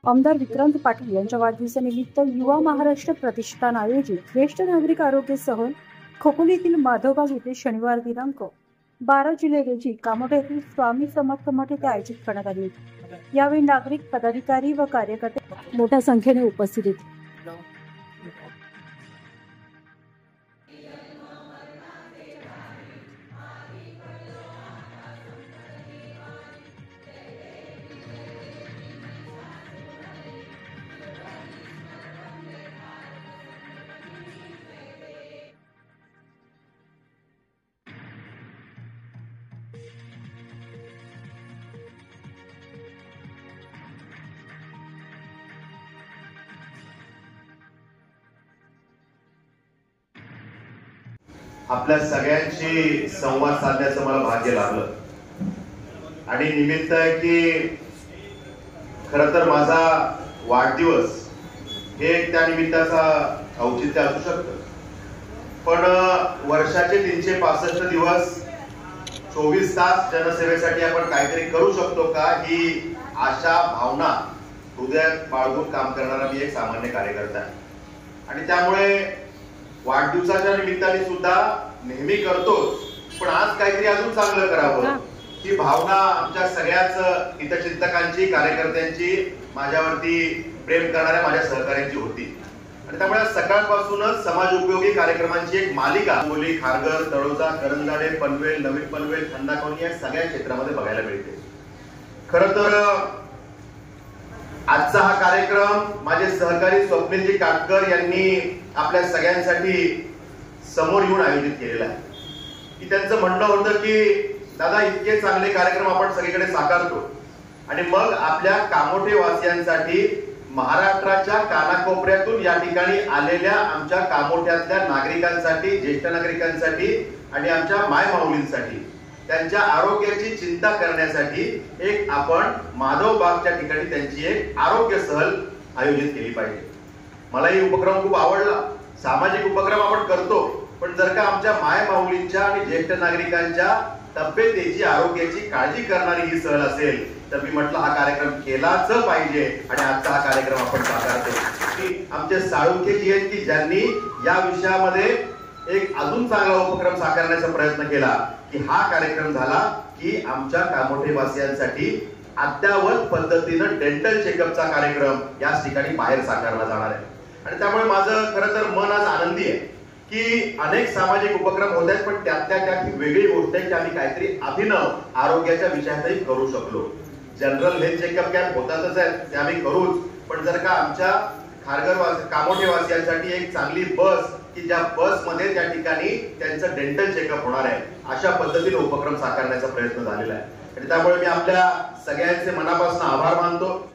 आमदार विक्रांत पाटील यांच्या वाढदिवसानिमित्त युवा महाराष्ट्र प्रतिष्ठान आयोजित ज्येष्ठ नागरिक आरोग्य सहल खोपोलीतील माधवबाग येथे शनिवार दिनांक 12 जुलै रोजी कामोठे येथील स्वामी समर्थ मठ येथे आयोजित करण्यात आली। यावेळी नागरिक, पदाधिकारी व कार्यकर्ते मोठ्या संख्येने उपस्थित होते। आपल्या सगळ्यांशी संवाद साधण्याचं मला भाग्य लाभलं आणि निमित्त आहे की खरं तर माझा वाढदिवस हे त्या निमित्ताचा औचित्य असू शकतं, पण वर्षाचे 365 दिवस 24 तास जनसेवेसाठी आपण काहीतरी करू शकतो का, ही आशा भावना हृदयात बाळगून काम करणारा मी एक सामान्य कार्यकर्ता आहे। आणि त्यामुळे वाढदिवसाच्या निमित्ताने सुद्धा नेहमी करतोच, पण आज काहीतरी अजून चांगलं करावं ही भावना आमच्या सगळ्याच हितचिंतकांची, कार्यकर्त्यांची, माझ्यावरती प्रेम करणाऱ्या माझ्या सहकार्यांची होती। आणि त्यामुळे सकाळपासूनच समाज उपयोगी कार्यक्रमांची एक मालिका मुली, खारघर, तळोजा, करंजाडे, पनवेल, नवीन पनवेल, खंडाकोणी या सगळ्या क्षेत्रामध्ये बघायला मिळते। खरं तर आजचा हा कार्यक्रम माझे सहकारी स्वप्नीलजी काटकर यांनी आपल्या सगळ्यांसाठी समोर येऊन आयोजित केलेला आहे। की त्यांचं म्हणणं होतं की दादा, इतके चांगले कार्यक्रम आपण सगळीकडे साकारतो आणि मग आपल्या कामोठे वासियांसाठी, महाराष्ट्राच्या कानाकोपऱ्यातून या ठिकाणी आलेल्या आमच्या कामोठ्यातल्या नागरिकांसाठी, ज्येष्ठ नागरिकांसाठी आणि आमच्या मायमाऊलींसाठी त्यांच्या आरोग्याची चिंता करण्यासाठी एक आपण माधवबागच्या ठिकाणी त्यांची एक आरोग्य सहल आयोजित केली पाहिजे। मला ही उपक्रम खूप आवडला। सामाजिक उपक्रम आपण करतो, पण जर का आमच्या मायमाऊलींच्या आणि ज्येष्ठ नागरिकांच्या तब्येतीची, आरोग्याची काळजी करणारी ही सहल असेल तर मी म्हटलं हा कार्यक्रम केलाच पाहिजे आणि आजचा हा कार्यक्रम आपण साकारतो। आमचे साळुंखेजी आहेत की ज्यांनी या विषयामध्ये एक अजून चांगला उपक्रम साकारण्याचा प्रयत्न केला की हा कार्यक्रम झाला की आमच्या कामोठे वासियांसाठी अद्यावत पद्धतीनं डेंटल चेकअपचा कार्यक्रम याच ठिकाणी बाहेर साकारला जाणार आहे। आणि त्यामुळे माझं खरं तर मन आज आनंदी आहे की अनेक सामाजिक उपक्रम होत आहेत, पण त्यातल्या त्यात ही वेगळी गोष्ट आहे की आम्ही काहीतरी अभिनव आरोग्याच्या विषयातही करू शकलो। जनरल हेल्थ चेकअप कॅम्प होतातच आहेत, ते आम्ही करूच, पण जर का आमच्या खारघर कामोठे वासियांसाठी एक चांगली बस की ज्या बस मध्ये त्या ठिकाणी त्यांचं डेंटल चेकअप होणार आहे, अशा पद्धतीने उपक्रम साकारण्याचा प्रयत्न झालेला आहे। आणि त्यामुळे मी आपल्या सगळ्यांचे मनापासून आभार मानतो।